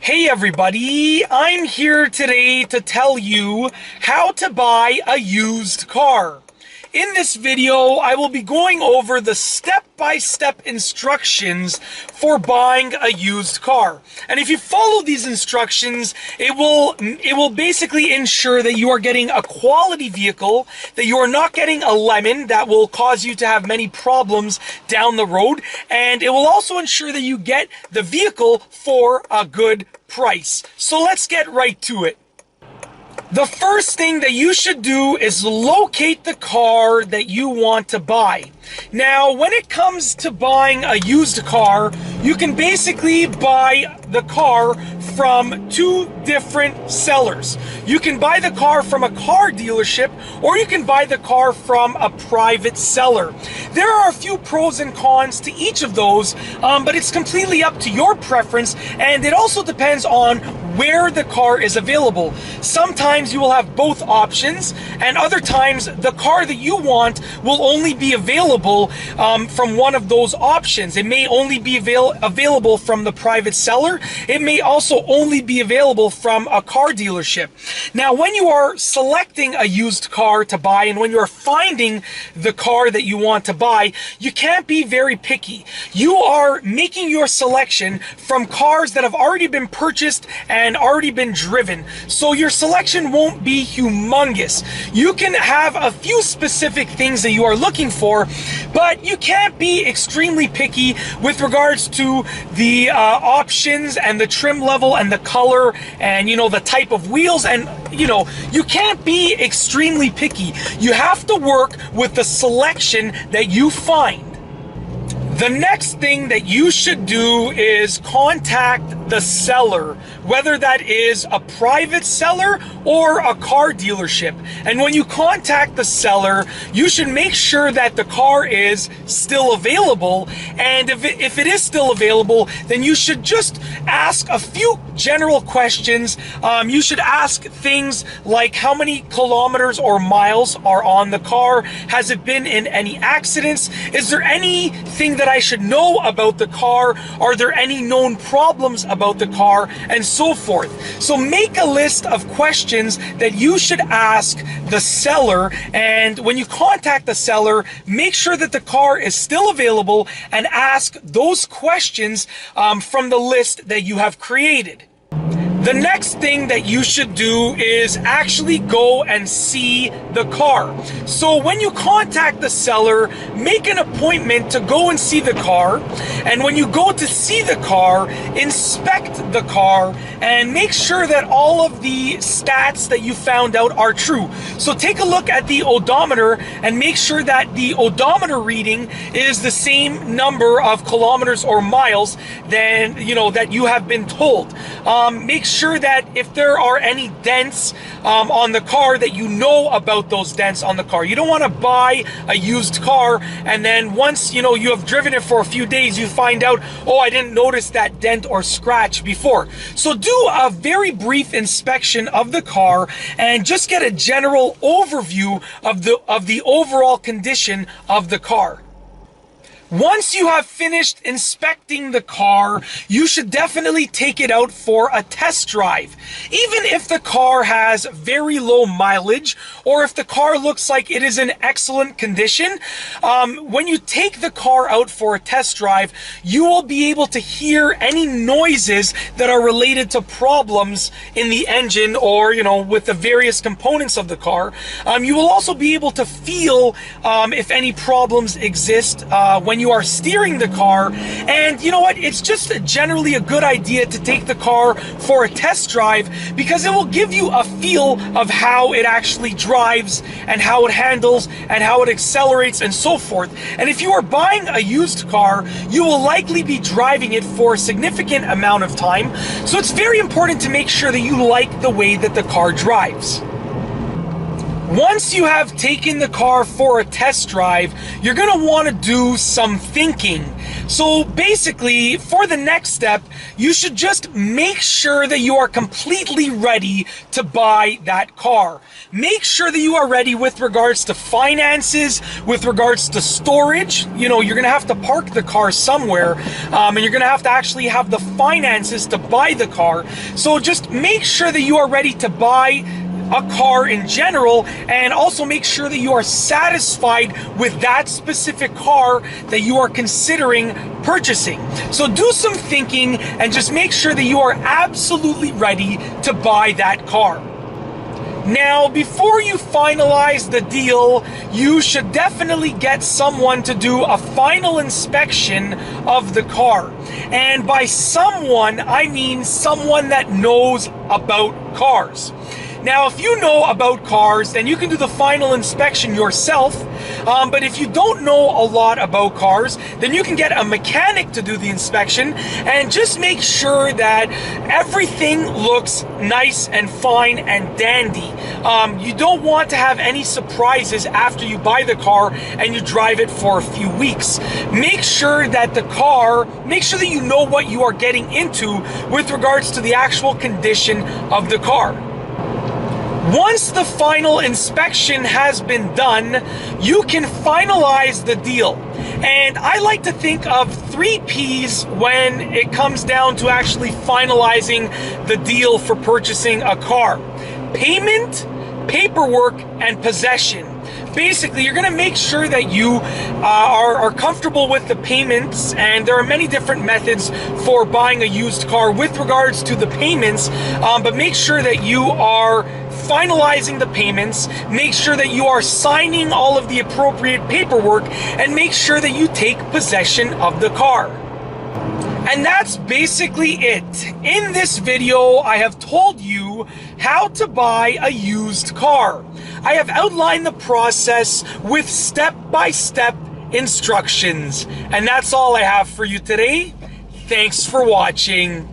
Hey everybody, I'm here today to tell you how to buy a used car. In this video, I will be going over the step-by-step instructions for buying a used car. And if you follow these instructions, it will basically ensure that you are getting a quality vehicle, that you are not getting a lemon that will cause you to have many problems down the road, and it will also ensure that you get the vehicle for a good price. So let's get right to it. The first thing that you should do is locate the car that you want to buy. Now, when it comes to buying a used car, you can basically buy the car from two different sellers. You can buy the car from a car dealership, or you can buy the car from a private seller. There are a few pros and cons to each of those, but it's completely up to your preference, and it also depends on where the car is available. Sometimes you will have both options, and other times the car that you want will only be available from one of those options. It may only be available from the private seller. It may also only be available from a car dealership. Now, when you are selecting a used car to buy, and when you are finding the car that you want to buy, you can't be very picky. You are making your selection from cars that have already been purchased and already been driven. So your selection won't be humongous. You can have a few specific things that you are looking for, but you can't be extremely picky with regards to the options and the trim level and the color and, the type of wheels, and, you can't be extremely picky. You have to work with the selection that you find. The next thing that you should do is contact the seller, whether that is a private seller or a car dealership. And when you contact the seller, you should make sure that the car is still available. And if it is still available, then you should just ask a few general questions. You should ask things like how many kilometers or miles are on the car? Has it been in any accidents? Is there anything that I should know about the car? Are there any known problems about the car? And so forth. So make a list of questions that you should ask the seller, and when you contact the seller, make sure that the car is still available and ask those questions from the list that you have created. The next thing that you should do is actually go and see the car. So when you contact the seller, make an appointment to go and see the car. And when you go to see the car, inspect the car and make sure that all of the stats that you found out are true. So take a look at the odometer and make sure that the odometer reading is the same number of kilometers or miles than, that you have been told. Make sure that if there are any dents on the car, that you know about those dents on the car. You don't want to buy a used car and then once you have driven it for a few days, you find out, oh, I didn't notice that dent or scratch before. So do a very brief inspection of the car and just get a general overview of the overall condition of the car. Once you have finished inspecting the car, you should definitely take it out for a test drive. Even if the car has very low mileage, or if the car looks like it is in excellent condition, when you take the car out for a test drive, you will be able to hear any noises that are related to problems in the engine or, with the various components of the car. You will also be able to feel if any problems exist when you are steering the car. And you know what, it's just generally a good idea to take the car for a test drive, because it will give you a feel of how it actually drives and how it handles and how it accelerates and so forth. And if you are buying a used car, you will likely be driving it for a significant amount of time, so it's very important to make sure that you like the way that the car drives. Once you have taken the car for a test drive, you're going to want to do some thinking. So basically, for the next step, you should just make sure that you are completely ready to buy that car. Make sure that you are ready with regards to finances, with regards to storage. You know, you're going to have to park the car somewhere, and you're going to have to actually have the finances to buy the car. So just make sure that you are ready to buy a car in general, and also make sure that you are satisfied with that specific car that you are considering purchasing. So do some thinking and just make sure that you are absolutely ready to buy that car. Now, before you finalize the deal, you should definitely get someone to do a final inspection of the car. And by someone, I mean someone that knows about cars. Now, if you know about cars, then you can do the final inspection yourself. But if you don't know a lot about cars, then you can get a mechanic to do the inspection and just make sure that everything looks nice and fine and dandy. You don't want to have any surprises after you buy the car and you drive it for a few weeks. Make sure that you know what you are getting into with regards to the actual condition of the car. Once the final inspection has been done, you can finalize the deal. And I like to think of 3 P's when it comes down to actually finalizing the deal for purchasing a car: payment, paperwork, and possession. Basically, you're going to make sure that you are comfortable with the payments, and there are many different methods for buying a used car with regards to the payments, but make sure that you are finalizing the payments, make sure that you are signing all of the appropriate paperwork, and make sure that you take possession of the car. And that's basically it. In this video, I have told you how to buy a used car. I have outlined the process with step-by-step instructions. And that's all I have for you today. Thanks for watching.